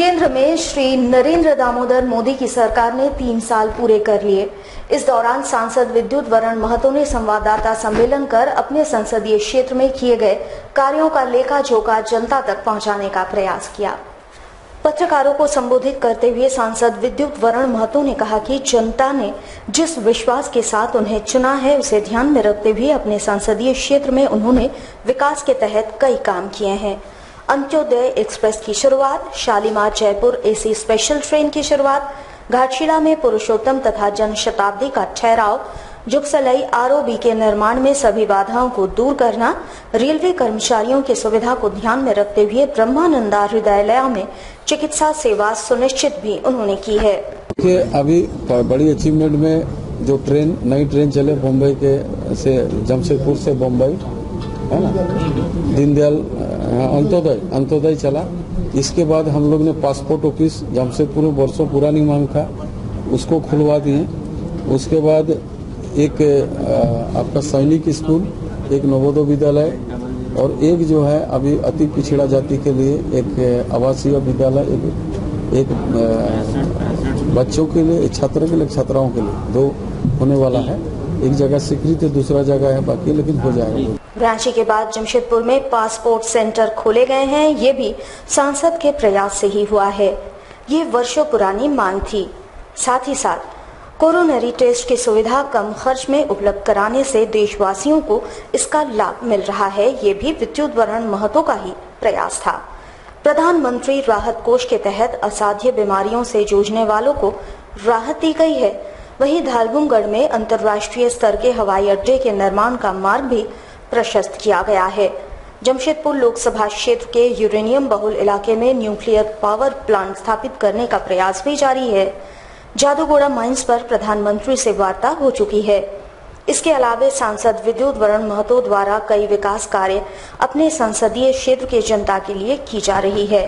केंद्र में श्री नरेंद्र दामोदर मोदी की सरकार ने 3 साल पूरे कर लिए। इस दौरान सांसद विद्युत वरण महतो ने संवाददाता सम्मेलन कर अपने संसदीय क्षेत्र में किए गए कार्यों का लेखा जोखा जनता तक पहुंचाने का प्रयास किया। पत्रकारों को संबोधित करते हुए सांसद विद्युत वरण महतो ने कहा कि जनता ने जिस विश्वास के साथ उन्हें चुना है, उसे ध्यान में रखते हुए अपने संसदीय क्षेत्र में उन्होंने विकास के तहत कई काम किए हैं। अंत्योदय एक्सप्रेस की शुरुआत, Shalimar Jaipur AC special train की शुरुआत, घाटशिला में पुरुषोत्तम तथा जनशताब्दी का ठहराव, जुगसलाई आरओबी के निर्माण में सभी बाधाओं को दूर करना, रेलवे कर्मचारियों की सुविधा को ध्यान में रखते हुए ब्रह्मानंदा हृदयालय में चिकित्सा सेवा सुनिश्चित भी उन्होंने की है। अभी बड़ी अचीवमेंट में जो नई ट्रेन चले बम्बई के से जमशेदपुर से बम्बई, है ना, दीनदयाल अंत्योदय चला। इसके बाद हम लोग ने पासपोर्ट ऑफिस जमशेदपुर में वर्षों पुरानी मांग था, उसको खुलवा दिए। उसके बाद एक आपका सैनिक स्कूल, एक नवोदय विद्यालय और एक जो है अभी अति पिछड़ा जाति के लिए एक आवासीय विद्यालय, एक बच्चों के लिए, एक छात्रों के लिए, छात्राओं के लिए 2 होने वाला है। एक जगह स्वीकृत है, दूसरा जगह है बाकी, लेकिन हो जाएगा। रांची के बाद जमशेदपुर में पासपोर्ट सेंटर खोले गए हैं, ये भी सांसद के प्रयास से ही हुआ है। ये वर्षों पुरानी मांग थी। साथ ही साथ कोरोनरी टेस्ट की सुविधा कम खर्च में उपलब्ध कराने से देशवासियों को इसका लाभ मिल रहा है, ये भी विद्युत वरण महतो का ही प्रयास था। प्रधानमंत्री राहत कोष के तहत असाध्य बीमारियों से जूझने वालों को राहत दी गई है। वहीं धालगुमगढ़ में अंतर्राष्ट्रीय स्तर के हवाई अड्डे के निर्माण का मार्ग भी प्रशस्त किया गया है। जमशेदपुर लोकसभा क्षेत्र के यूरेनियम बहुल इलाके में न्यूक्लियर पावर प्लांट स्थापित करने का प्रयास भी जारी है। जादूगोड़ा माइंस पर प्रधानमंत्री से वार्ता हो चुकी है। इसके अलावा सांसद विद्युत वरण महतो द्वारा कई विकास कार्य अपने संसदीय क्षेत्र के जनता के लिए की जा रही है।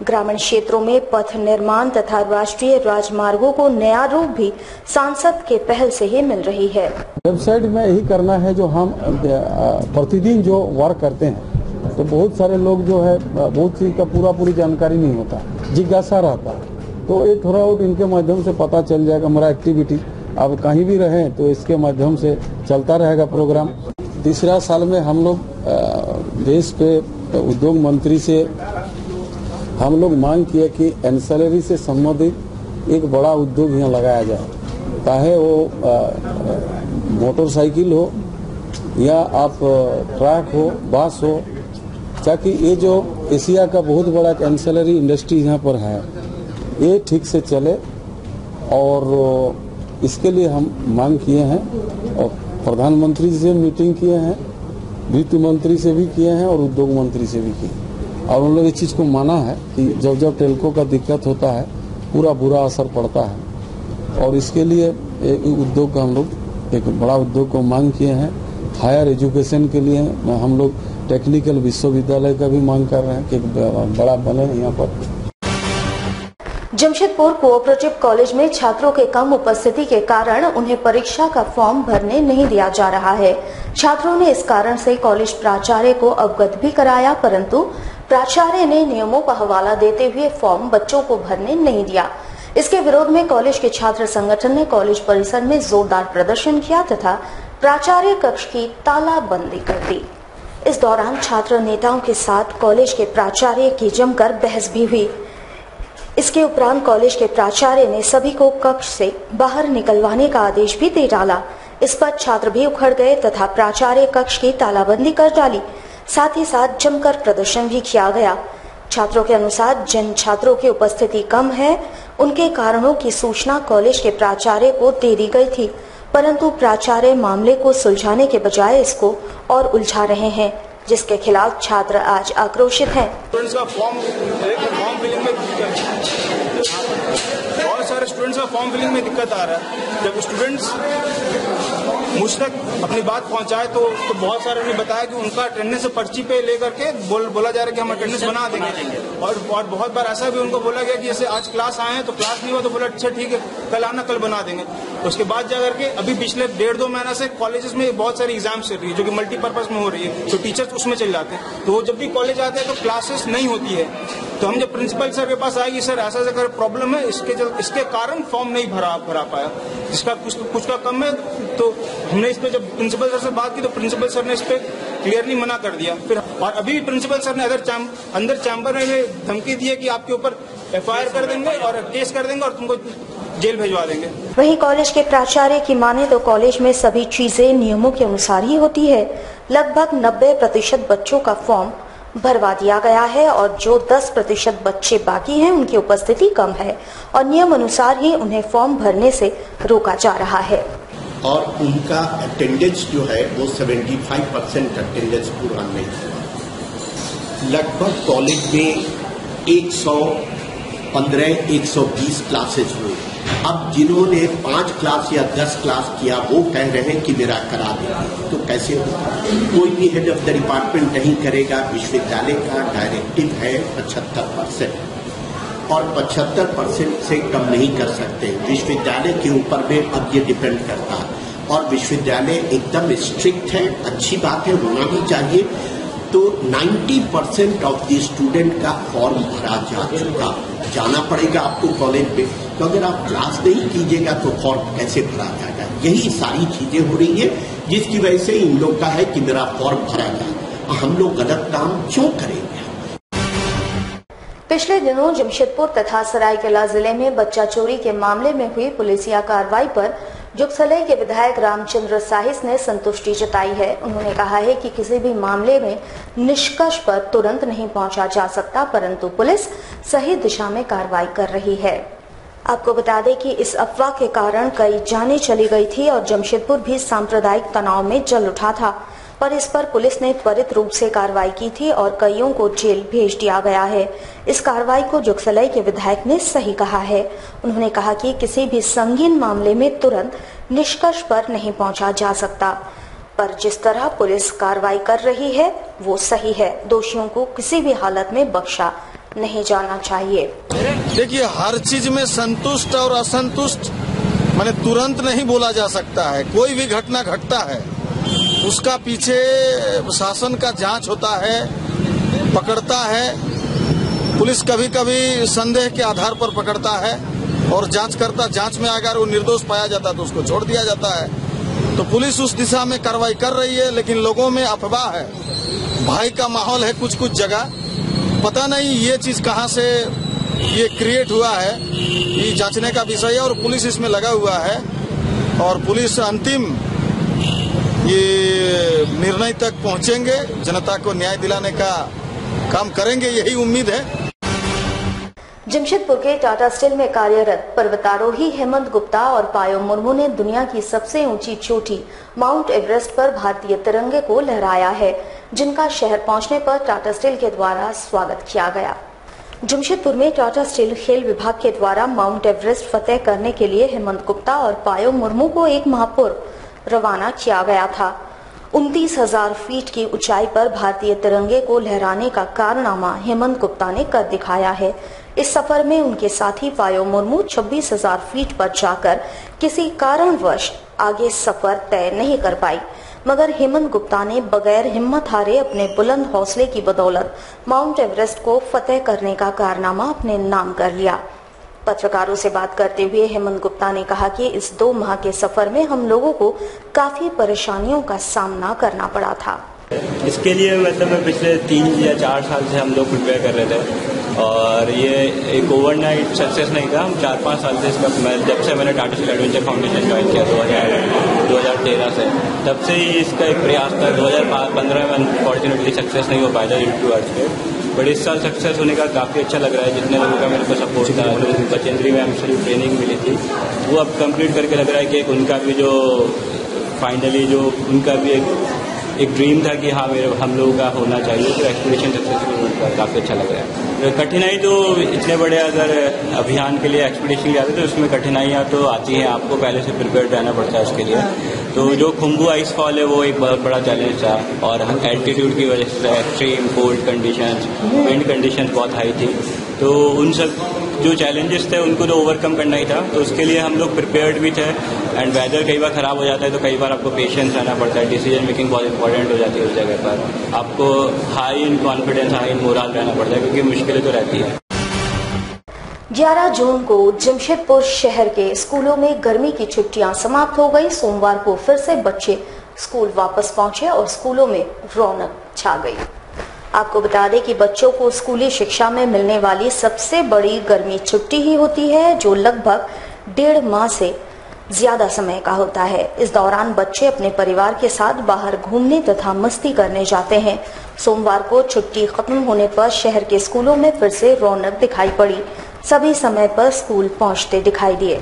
ग्रामीण क्षेत्रों में पथ निर्माण तथा राष्ट्रीय राजमार्गों को नया रूप भी सांसद के पहल से ही मिल रही है। वेबसाइट में यही करना है जो हम प्रतिदिन जो वर्क करते हैं, तो बहुत सारे लोग जो है बहुत चीज का पूरी जानकारी नहीं होता, जिज्ञासा रहता है, तो एक थोड़ा बहुत इनके माध्यम से पता चल जाएगा। हमारा एक्टिविटी अब कहीं भी रहे तो इसके माध्यम से चलता रहेगा प्रोग्राम। तीसरा साल में हम लोग देश के उद्योग मंत्री से हम लोग मांग किए कि एंसेलरी से संबंधित एक बड़ा उद्योग यहाँ लगाया जाए, चाहे वो मोटरसाइकिल हो या आप ट्रक हो, बस हो, ताकि ये जो एशिया का बहुत बड़ा एंसेलरी इंडस्ट्री यहाँ पर है, ये ठीक से चले। और इसके लिए हम मांग किए हैं और प्रधानमंत्री से मीटिंग किए हैं, वित्त मंत्री से भी किए हैं और उद्योग मंत्री से भी किए, और उन लोग इस चीज़ को माना है कि जब जब टेल्को का दिक्कत होता है पूरा बुरा असर पड़ता है। और इसके लिए एक उद्योग का हम लोग एक बड़ा उद्योग को मांग किए हैं। हायर एजुकेशन के लिए हम लोग टेक्निकल विश्वविद्यालय का भी मांग कर रहे हैं कि बड़ा बने यहाँ पर। जमशेदपुर कोऑपरेटिव कॉलेज में छात्रों के कम उपस्थिति के कारण उन्हें परीक्षा का फॉर्म भरने नहीं दिया जा रहा है। छात्रों ने इस कारण से कॉलेज प्राचार्य को अवगत भी कराया, परंतु प्राचार्य ने नियमों का हवाला देते हुए फॉर्म बच्चों को भरने नहीं दिया। इसके विरोध में कॉलेज के छात्र संगठन ने कॉलेज परिसर में जोरदार प्रदर्शन किया तथा प्राचार्य कक्ष की तालाबंदी कर दी। इस दौरान छात्र नेताओं के साथ कॉलेज के प्राचार्य की जमकर बहस भी हुई। इसके उपरांत कॉलेज के प्राचार्य ने सभी को कक्ष से बाहर निकलवाने का आदेश भी दे डाला। इस पर छात्र भी उखड़ गए तथा प्राचार्य कक्ष की तालाबंदी कर डाली। साथ ही साथ जमकर प्रदर्शन भी किया गया। छात्रों के अनुसार जिन छात्रों की उपस्थिति कम है, उनके कारणों की सूचना कॉलेज के प्राचार्य को दे दी गई थी, परंतु प्राचार्य मामले को सुलझाने के बजाय इसको और उलझा रहे हैं, जिसके खिलाफ छात्र आज आक्रोशित हैं। स्टूडेंट्स का फॉर्म फिलिंग में बहुत सारे स्टूडेंट्स का फॉर्म फिलिंग में दिक्कत आ रहा है। जब स्टूडेंट्स मुझ तक अपनी बात पहुंचाए तो बहुत सारे ने बताया कि उनका अटेंडेंस पर्ची पे लेकर के बोला जा रहा है कि हम अटेंडेंस बना देंगे, और बहुत बार ऐसा भी उनको बोला गया कि जैसे आज क्लास आए हैं तो क्लास नहीं हुआ तो बोला अच्छा ठीक है कल आना, कल बना देंगे। उसके बाद जाकर के अभी पिछले 1.5-2 महीना से कॉलेजेस में बहुत सारी एग्जाम्स चल रही है जो कि मल्टीपर्पज में हो रही है, तो टीचर्स उसमें चल जाते हैं, तो वो जब भी कॉलेज आते हैं तो क्लासेस नहीं होती है। तो हम जब प्रिंसिपल सर के पास आए कि सर ऐसा ऐसा प्रॉब्लम है, इसके कारण फॉर्म नहीं भरा पाया, जिसका कुछ का कम है। तो हमने इस पे जब प्रिंसिपल सर से बात की तो प्रिंसिपल सर ने इस पे क्लियरली मना कर दिया। फिर और अभी प्रिंसिपल सर ने अंदर चैम्बर में धमकी दी है कि आपके ऊपर FIR कर देंगे और केस कर देंगे और तुमको जेल भिजवा देंगे। वहीं कॉलेज के प्राचार्य की माने तो कॉलेज में सभी चीजें नियमों के अनुसार ही होती है। लगभग 90% बच्चों का फॉर्म भरवा दिया गया है और जो 10% बच्चे बाकी हैं उनकी उपस्थिति कम है और नियम अनुसार ही उन्हें फॉर्म भरने से रोका जा रहा है। और उनका अटेंडेंस जो है वो 75% अटेंडेंस पूरा नहीं हुआ। लगभग कॉलेज में 115-120 क्लासेज हुए। अब जिन्होंने 5 क्लास या 10 क्लास किया वो कह रहे हैं कि मेरा करा देंगे, तो कैसे होगा? कोई भी हेड ऑफ द डिपार्टमेंट नहीं करेगा। विश्वविद्यालय का डायरेक्टिव है 75% और 75% से कम नहीं कर सकते। विश्वविद्यालय के ऊपर में अब ये डिपेंड करता है और विश्वविद्यालय एकदम स्ट्रिक्ट है, अच्छी बात है, होना भी चाहिए। तो 90% ऑफ द स्टूडेंट का फॉर्म भरा जा चुका। जाना पड़ेगा आपको कॉलेज में, तो अगर आप क्लास नहीं कीजिएगा तो फॉर्म कैसे भरा जाएगा? यही सारी चीजें हो रही है जिसकी वजह से इन लोग का है कि मेरा फॉर्म भरा जाए। हम लोग गलत काम क्यों करेंगे? पिछले दिनों जमशेदपुर तथा सरायकेला जिले में बच्चा चोरी के मामले में हुई पुलिसिया कार्रवाई पर जुगसलई के विधायक रामचंद्र साहिस ने संतुष्टि जताई है। उन्होंने कहा है कि किसी भी मामले में निष्कर्ष पर तुरंत नहीं पहुंचा जा सकता, परंतु पुलिस सही दिशा में कार्रवाई कर रही है। आपको बता दें कि इस अफवाह के कारण कई जानें चली गई थी और जमशेदपुर भी सांप्रदायिक तनाव में जल उठा था, पर इस पर पुलिस ने त्वरित रूप से कार्रवाई की थी और कईयों को जेल भेज दिया गया है। इस कार्रवाई को जुगसलई के विधायक ने सही कहा है। उन्होंने कहा कि किसी भी संगीन मामले में तुरंत निष्कर्ष पर नहीं पहुंचा जा सकता, पर जिस तरह पुलिस कार्रवाई कर रही है वो सही है। दोषियों को किसी भी हालत में बख्शा नहीं जाना चाहिए। देखिए, हर चीज में संतुष्ट और असंतुष्ट माने तुरंत नहीं बोला जा सकता है। कोई भी घटना घटता है उसका पीछे शासन का जांच होता है, पकड़ता है। पुलिस कभी कभी संदेह के आधार पर पकड़ता है और जांच में अगर वो निर्दोष पाया जाता है तो उसको छोड़ दिया जाता है। तो पुलिस उस दिशा में कार्रवाई कर रही है, लेकिन लोगों में अफवाह है, भय का माहौल है कुछ जगह। पता नहीं ये चीज कहां से ये क्रिएट हुआ है, ये जांचने का विषय है और पुलिस इसमें लगा हुआ है और पुलिस अंतिम ये निर्णय तक पहुंचेंगे, जनता को न्याय दिलाने का काम करेंगे, यही उम्मीद है। जमशेदपुर के टाटा स्टील में कार्यरत पर्वतारोही हेमंत गुप्ता और पायो मुर्मू ने दुनिया की सबसे ऊंची चोटी माउंट एवरेस्ट पर भारतीय तिरंगे को लहराया है, जिनका शहर पहुंचने पर टाटा स्टील के द्वारा स्वागत किया गया। जमशेदपुर में टाटा स्टील खेल विभाग के द्वारा माउंट एवरेस्ट फतेह करने के लिए हेमंत गुप्ता और पायो मुर्मू को 1 माह पूर्व रवाना किया गया था। 29,000 फीट की ऊंचाई पर भारतीय तिरंगे को लहराने का कारनामा हेमंत गुप्ता ने कर दिखाया है। इस सफर में उनके साथी पायो मुर्मू 26,000 फीट पर जाकर किसी कारणवश आगे सफर तय नहीं कर पाई, मगर हेमंत गुप्ता ने बगैर हिम्मत हारे अपने बुलंद हौसले की बदौलत माउंट एवरेस्ट को फतेह करने का कारनामा अपने नाम कर लिया। पत्रकारों से बात करते हुए हेमंत गुप्ता ने कहा कि इस 2 माह के सफर में हम लोगों को काफी परेशानियों का सामना करना पड़ा था। इसके लिए मतलब पिछले 3 या 4 साल से हम लोग प्रिपेयर कर रहे थे और ये एक ओवरनाइट सक्सेस नहीं था। हम 4-5 साल से इसका जब से मैंने Tata steel adventure foundation join किया 2013 से, तब से ही इसका एक प्रयास था। 2015 में अनफॉर्चुनेटली सक्सेस नहीं हो पाया था ड्यू टू अर्थ, बट इस साल सक्सेस होने का काफ़ी अच्छा लग रहा है। जितने लोगों का मेरे को सपोर्ट था, जो बचेंद्री में हमसे जो ट्रेनिंग मिली थी वो अब कंप्लीट करके लग रहा है कि एक उनका भी जो फाइनली जो उनका भी एक ड्रीम था कि हाँ मेरे हम लोगों का होना चाहिए, तो एक्सपीडिशन सक्सेसफुल होने काफ़ी अच्छा लग रहा है। कठिनाई तो इतने बड़े अगर अभियान के लिए एक्सपीडिशन जाते तो उसमें कठिनाइयाँ तो आती हैं, आपको पहले से प्रिपेयर रहना पड़ता है उसके लिए। तो जो खुम्बू आइस फॉल है वो एक बहुत बड़ा चैलेंज था और एल्टीट्यूड की वजह से extreme cold conditions, wind conditions बहुत हाई थी, तो उन सब जो चैलेंजेस थे उनको तो ओवरकम करना ही था, तो उसके लिए हम लोग प्रिपेयर्ड भी थे। एंड वेदर कई बार ख़राब हो जाता है तो कई बार आपको पेशेंस रहना पड़ता है, डिसीजन मेकिंग बहुत इंपॉर्टेंट हो जाती है उस जगह पर। आपको high in confidence, high in moral रहना पड़ता है, क्योंकि मुश्किलें तो रहती है। 11 जून को जमशेदपुर शहर के स्कूलों में गर्मी की छुट्टियां समाप्त हो गई। सोमवार को फिर से बच्चे स्कूल वापस पहुंचे और स्कूलों में रौनक छा गई। आपको बता दें कि बच्चों को स्कूली शिक्षा में मिलने वाली सबसे बड़ी गर्मी छुट्टी ही होती है, जो लगभग 1.5 माह से ज्यादा समय का होता है। इस दौरान बच्चे अपने परिवार के साथ बाहर घूमने तथा मस्ती करने जाते हैं। सोमवार को छुट्टी खत्म होने पर शहर के स्कूलों में फिर से रौनक दिखाई पड़ी। सभी समय पर स्कूल पहुंचते दिखाई दिए।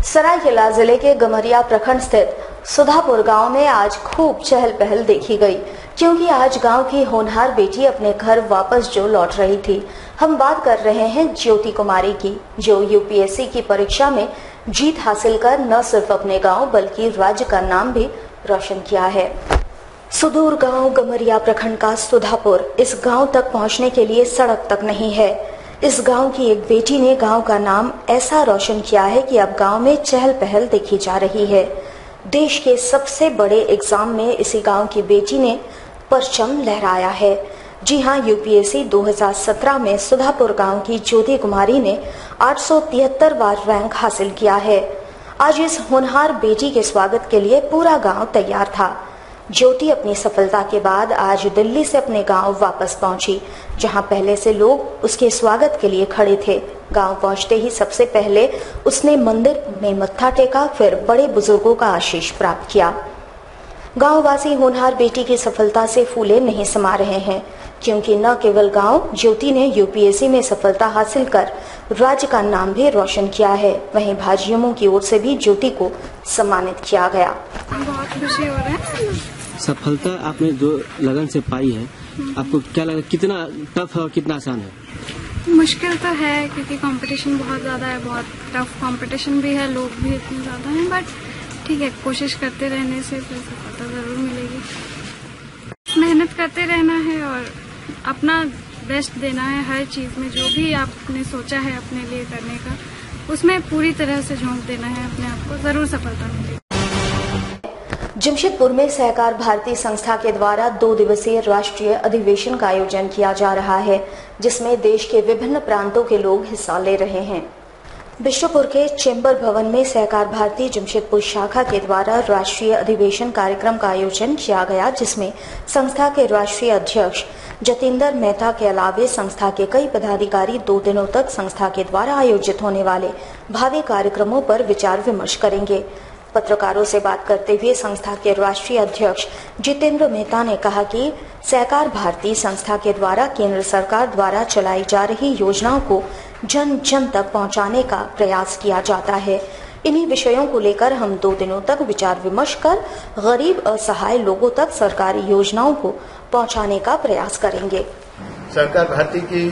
सरायकेला जिले के गमरिया प्रखंड स्थित सुधापुर गांव में आज खूब चहल पहल देखी गई, क्योंकि आज गांव की होनहार बेटी अपने घर वापस जो लौट रही थी। हम बात कर रहे हैं ज्योति कुमारी की, जो यूपीएससी की परीक्षा में जीत हासिल कर न सिर्फ अपने गांव बल्कि राज्य का नाम भी रोशन किया है। सुदूर गांव गमरिया प्रखंड का सुधापुर, इस गांव तक पहुंचने के लिए सड़क तक नहीं है। इस गांव की एक बेटी ने गांव का नाम ऐसा रोशन किया है कि अब गांव में चहल पहल देखी जा रही है। देश के सबसे बड़े एग्जाम में इसी गांव की बेटी ने परचम लहराया है। जी हां, यूपीएससी 2017 में सुधापुर गांव की ज्योति कुमारी ने 873 बार रैंक हासिल किया है। आज इस होनहार बेटी के स्वागत के लिए पूरा गांव तैयार था। ज्योति अपनी सफलता के बाद आज दिल्ली से अपने गांव वापस पहुंची, जहां पहले से लोग उसके स्वागत के लिए खड़े थे। गांव पहुंचते ही सबसे पहले उसने मंदिर में मत्था टेका, फिर बड़े बुजुर्गों का आशीष प्राप्त किया। गांववासी होनहार बेटी की सफलता से फूले नहीं समा रहे हैं, क्योंकि न केवल गांव ज्योति ने यूपीएससी में सफलता हासिल कर राज्य का नाम भी रोशन किया है, वहीं भाजयुमों की ओर से भी ज्योति को सम्मानित किया गया। बहुत खुशी हो रहा है। सफलता आपने जो लगन से पाई है, आपको क्या लगा, कितना टफ है और कितना आसान है? मुश्किल तो है, क्योंकि कंपटीशन बहुत ज़्यादा है, बहुत टफ कंपटीशन भी है, लोग भी इतने ज़्यादा हैं, बट ठीक है, कोशिश करते रहने से फिर सफलता ज़रूर मिलेगी। मेहनत करते रहना है और अपना बेस्ट देना है हर चीज़ में। जो भी आपने सोचा है अपने लिए करने का, उसमें पूरी तरह से झोंक देना है अपने आप को, ज़रूर सफलता मिलेगी। जमशेदपुर में सहकार भारती संस्था के द्वारा 2 दिवसीय राष्ट्रीय अधिवेशन का आयोजन किया जा रहा है, जिसमें देश के विभिन्न प्रांतों के लोग हिस्सा ले रहे हैं। बिशुपुर के चेंबर भवन में सहकार भारती जमशेदपुर शाखा के द्वारा राष्ट्रीय अधिवेशन कार्यक्रम का आयोजन किया गया, जिसमें संस्था के राष्ट्रीय अध्यक्ष जतेंद्र मेहता के अलावे संस्था के कई पदाधिकारी 2 दिनों तक संस्था के द्वारा आयोजित होने वाले भावी कार्यक्रमों पर विचार विमर्श करेंगे। पत्रकारों से बात करते हुए संस्था के राष्ट्रीय अध्यक्ष जितेंद्र मेहता ने कहा कि सहकार भारती संस्था के द्वारा केंद्र सरकार द्वारा चलाई जा रही योजनाओं को जन जन तक पहुंचाने का प्रयास किया जाता है। इन्हीं विषयों को लेकर हम 2 दिनों तक विचार विमर्श कर गरीब असहाय लोगों तक सरकारी योजनाओं को पहुंचाने का प्रयास करेंगे। सहकार भारती की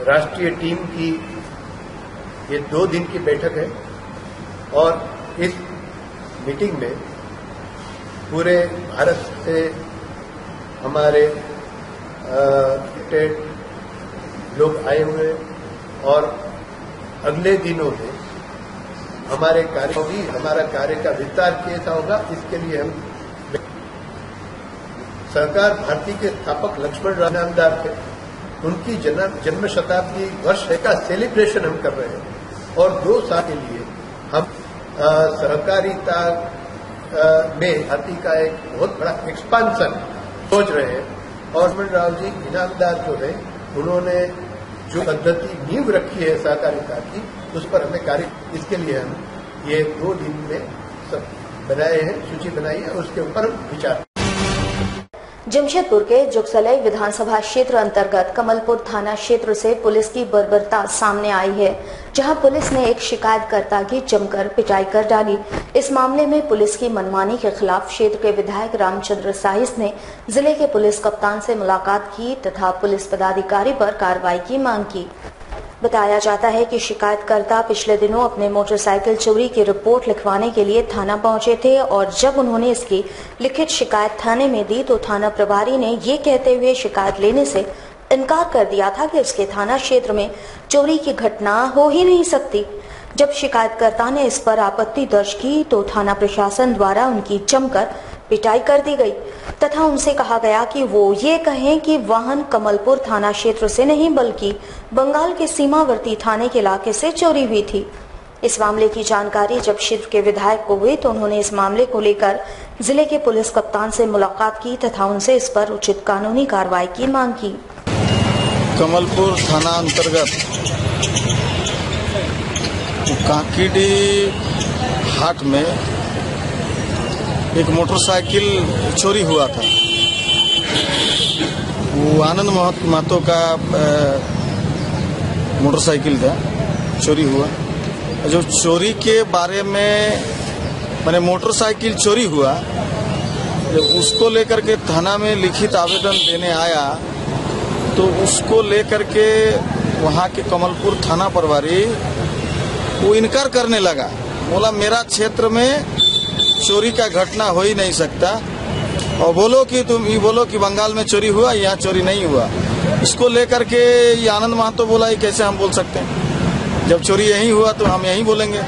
राष्ट्रीय टीम की ये 2 दिन की बैठक है और इस मीटिंग में पूरे भारत से हमारे स्टेट लोग आए हुए और अगले दिनों में हमारे कार्य भी हमारा कार्य का विस्तार कैसा होगा, इसके लिए हम सहकार भारती के स्थापक लक्ष्मण राम इनामदार थे, उनकी जन्म शताब्दी वर्ष का सेलिब्रेशन हम कर रहे हैं और 2 साल के लिए हम सहकारिता में भारती का एक बहुत बड़ा एक्सपांशन सोच रहे हैं। और लक्ष्मण राव जी इनामदार जो है, उन्होंने जो पद्धति नींव रखी है सहकारिता की, उस पर हमें कार्य, इसके लिए हम ये 2 दिन में सब बनाए हैं, सूची बनाई है, उसके ऊपर हम विचार। जमशेदपुर के जुगसलाई विधानसभा क्षेत्र अंतर्गत कमलपुर थाना क्षेत्र से पुलिस की बर्बरता सामने आई है, जहां पुलिस ने एक शिकायतकर्ता की जमकर पिटाई कर डाली। इस मामले में पुलिस की मनमानी के खिलाफ क्षेत्र के विधायक रामचंद्र साहिस ने जिले के पुलिस कप्तान से मुलाकात की तथा पुलिस पदाधिकारी पर कार्रवाई की मांग की। बताया जाता है कि शिकायतकर्ता पिछले दिनों अपने मोटरसाइकिल चोरी की रिपोर्ट लिखवाने के लिए थाना पहुंचे थे और जब उन्होंने इसकी लिखित शिकायत थाने में दी तो थाना प्रभारी ने ये कहते हुए शिकायत लेने से इनकार कर दिया था कि उसके थाना क्षेत्र में चोरी की घटना हो ही नहीं सकती। जब शिकायतकर्ता ने इस पर आपत्ति दर्ज की तो थाना प्रशासन द्वारा उनकी जमकर पिटाई कर दी गई तथा उनसे कहा गया कि वो ये कहें कि वाहन कमलपुर थाना क्षेत्र से नहीं बल्कि बंगाल के सीमावर्ती थाने के इलाके से चोरी हुई थी। इस मामले की जानकारी जब क्षेत्र के विधायक को हुई तो उन्होंने इस मामले को लेकर जिले के पुलिस कप्तान से मुलाकात की तथा उनसे इस पर उचित कानूनी कार्रवाई की मांग की। कमलपुर थाना अंतर्गत कांकीडी हाट में एक मोटरसाइकिल चोरी हुआ था। वो आनंद महतो का मोटरसाइकिल था, चोरी हुआ। जो चोरी के बारे में मैंने मोटरसाइकिल चोरी हुआ, जब उसको लेकर के थाना में लिखित आवेदन देने आया तो उसको लेकर के वहाँ के कमलपुर थाना प्रभारी वो इनकार करने लगा। बोला मेरा क्षेत्र में चोरी का घटना हो ही नहीं सकता और बोलो कि तुम ये बोलो कि बंगाल में चोरी हुआ, यहाँ चोरी नहीं हुआ। इसको लेकर के ये आनंद महतो बोला ये कैसे हम बोल सकते हैं, जब चोरी यहीं हुआ तो हम यहीं बोलेंगे,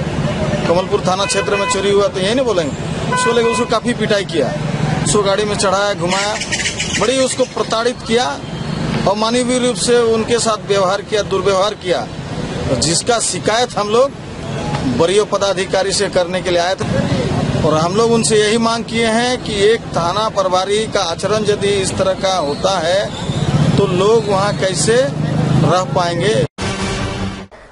कमलपुर थाना क्षेत्र में चोरी हुआ तो यहीं नहीं बोलेंगे। उसको लेकर उसको काफी पिटाई किया, उसको गाड़ी में चढ़ाया, घुमाया, बड़ी उसको प्रताड़ित किया और मानवीय रूप से उनके साथ व्यवहार किया, दुर्व्यवहार किया, जिसका शिकायत हम लोग वरीय पदाधिकारी से करने के लिए आए थे। और हम लोग उनसे यही मांग किए हैं कि एक थाना प्रभारी का आचरण यदि इस तरह का होता है तो लोग वहाँ कैसे रह पाएंगे।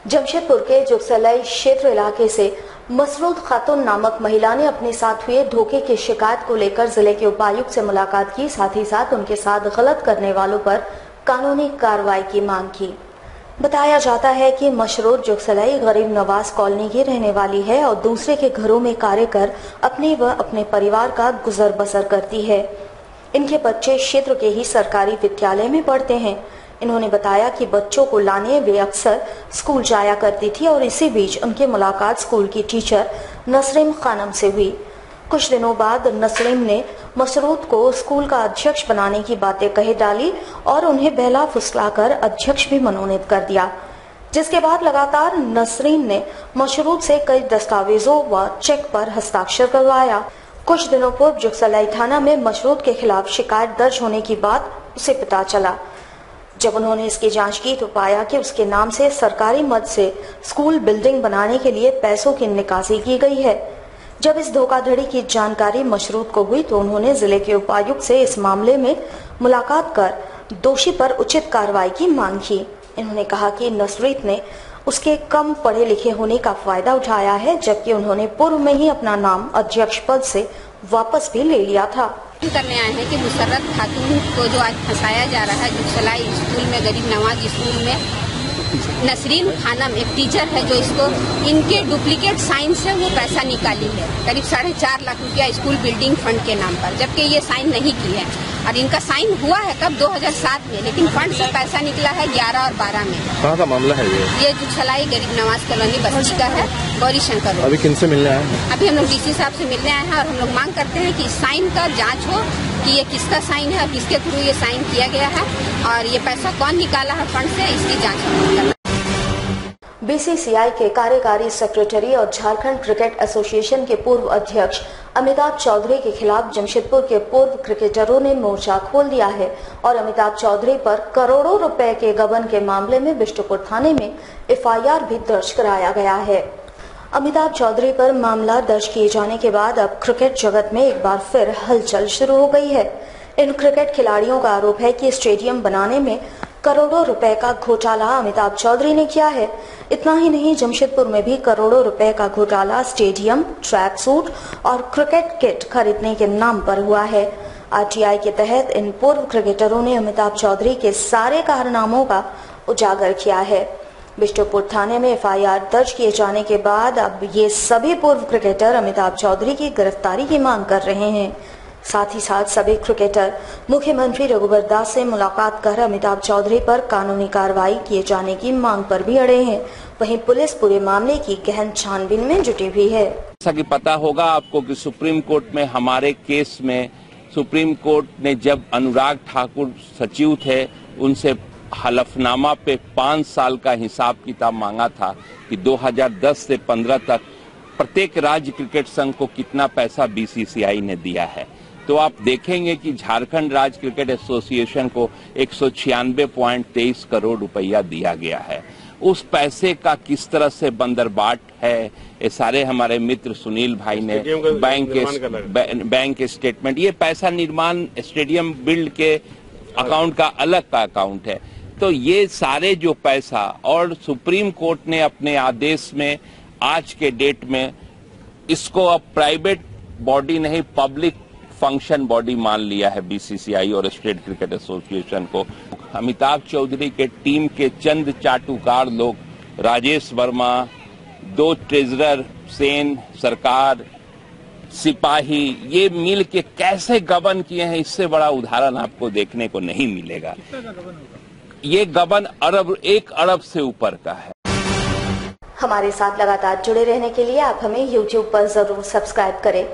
जमशेदपुर के जुगसलाई क्षेत्र इलाके से मसरूद खातून नामक महिला ने अपने साथ हुए धोखे की शिकायत को लेकर जिले के उपायुक्त से मुलाकात की, साथ ही साथ उनके साथ गलत करने वालों पर कानूनी कार्रवाई की मांग की। बताया जाता है कि मशरूद जुगसलाई गरीब नवाज कॉलोनी की रहने वाली है और दूसरे के घरों में कार्य कर अपने व अपने परिवार का गुजर बसर करती है। इनके बच्चे क्षेत्र के ही सरकारी विद्यालय में पढ़ते हैं। इन्होंने बताया कि बच्चों को लाने वे अक्सर स्कूल जाया करती थी और इसी बीच उनकी मुलाकात स्कूल की टीचर नसरीन खानम से हुई। कुछ दिनों बाद नसरीन ने मसरूद को स्कूल का अध्यक्ष बनाने की बातें कह डाली और उन्हें बहला फुसलाकर अध्यक्ष भी मनोनीत कर दिया, जिसके बाद लगातार नसरीन ने मसरूद से कई दस्तावेजों व चेक पर हस्ताक्षर करवाया। कुछ दिनों पूर्व जुगसलाई थाना में मसरूद के खिलाफ शिकायत दर्ज होने की बात उसे पता चला। जब उन्होंने इसकी जांच की तो पाया कि उसके नाम से सरकारी मद से स्कूल बिल्डिंग बनाने के लिए पैसों की निकासी की गई है। जब इस धोखाधड़ी की जानकारी मशरूद को हुई तो उन्होंने जिले के उपायुक्त से इस मामले में मुलाकात कर दोषी पर उचित कार्रवाई की मांग की। इन्होंने कहा कि नसरीन ने उसके कम पढ़े लिखे होने का फायदा उठाया है, जबकि उन्होंने पूर्व में ही अपना नाम अध्यक्ष पद से वापस भी ले लिया था। करने आए हैं कि मुसर्रत खातून को जो आज फंसाया जा रहा है जुगसलाई स्कूल में, गरीब नवाज स्कूल में, नसरीन खानम एक टीचर है जो इसको इनके डुप्लीकेट साइन से वो पैसा निकाली है, करीब 4.5 लाख रुपया स्कूल बिल्डिंग फंड के नाम पर, जबकि ये साइन नहीं की है। और इनका साइन हुआ है कब 2007 में, लेकिन फंड से पैसा निकला है 11 और 12 में। कहाँ का मामला है ये जुगसलाई गरीब नवाज कॉलोनी बस्ती का है, गौरी शंकर। अभी किनसे मिलने आए हैं? अभी हम लोग डीसी साहब से मिलने आए हैं और हम लोग मांग करते हैं कि साइन का जांच हो कि ये किसका साइन है और किसके थ्रू ये साइन किया गया है और ये पैसा कौन निकाला है फंड से, इसकी जाँच करना। बीसीसीआई के कार्यकारी सेक्रेटरी और झारखंड क्रिकेट एसोसिएशन के पूर्व अध्यक्ष अमिताभ चौधरी के खिलाफ जमशेदपुर के पूर्व क्रिकेटरों ने मोर्चा खोल दिया है और अमिताभ चौधरी पर करोड़ों रुपए के गबन के मामले में बिष्टुपुर थाने में एफआईआर भी दर्ज कराया गया है। अमिताभ चौधरी पर मामला दर्ज किए जाने के बाद अब क्रिकेट जगत में एक बार फिर हलचल शुरू हो गई है। इन क्रिकेट खिलाड़ियों का आरोप है कि स्टेडियम बनाने में करोड़ों रुपए का घोटाला अमिताभ चौधरी ने किया है। इतना ही नहीं, जमशेदपुर में भी करोड़ों रुपए का घोटाला स्टेडियम, ट्रैक सूट और क्रिकेट किट खरीदने के नाम पर हुआ है। आरटीआई के तहत इन पूर्व क्रिकेटरों ने अमिताभ चौधरी के सारे कारनामों का उजागर किया है। बिष्टुपुर थाने में एफआईआर दर्ज किए जाने के बाद अब ये सभी पूर्व क्रिकेटर अमिताभ चौधरी की गिरफ्तारी की मांग कर रहे हैं। साथ ही साथ सभी क्रिकेटर मुख्यमंत्री रघुवर दास से मुलाकात कर अमिताभ चौधरी पर कानूनी कार्रवाई किए जाने की मांग पर भी अड़े हैं। वहीं पुलिस पूरे मामले की गहन छानबीन में जुटी हुई है। जैसा कि पता होगा आपको कि सुप्रीम कोर्ट में हमारे केस में सुप्रीम कोर्ट ने जब अनुराग ठाकुर सचिव थे उनसे हलफनामा पे 5 साल का हिसाब किताब मांगा था कि 2010 से 15 तक प्रत्येक राज्य क्रिकेट संघ को कितना पैसा बीसीसीआई ने दिया है। तो आप देखेंगे कि झारखंड राज्य क्रिकेट एसोसिएशन को 196.23 करोड़ रुपया दिया गया है। उस पैसे का किस तरह से बंदरबाट है, ये सारे हमारे मित्र सुनील भाई ने बैंक स्टेटमेंट, ये पैसा निर्माण स्टेडियम बिल्ड के अकाउंट का अलग का अकाउंट है। तो ये सारे जो पैसा, और सुप्रीम कोर्ट ने अपने आदेश में आज के डेट में इसको अब प्राइवेट बॉडी नहीं पब्लिक फंक्शन बॉडी मान लिया है बीसीसीआई और स्टेट क्रिकेट एसोसिएशन को। अमिताभ चौधरी के टीम के चंद चाटुकार लोग, राजेश वर्मा, 2 ट्रेजरर, सेन, सरकार, सिपाही, ये मिल के कैसे गबन किए हैं, इससे बड़ा उदाहरण आपको देखने को नहीं मिलेगा। ये गबन 1 अरब से ऊपर का है। हमारे साथ लगातार जुड़े रहने के लिए आप हमें YouTube पर जरूर सब्सक्राइब करें।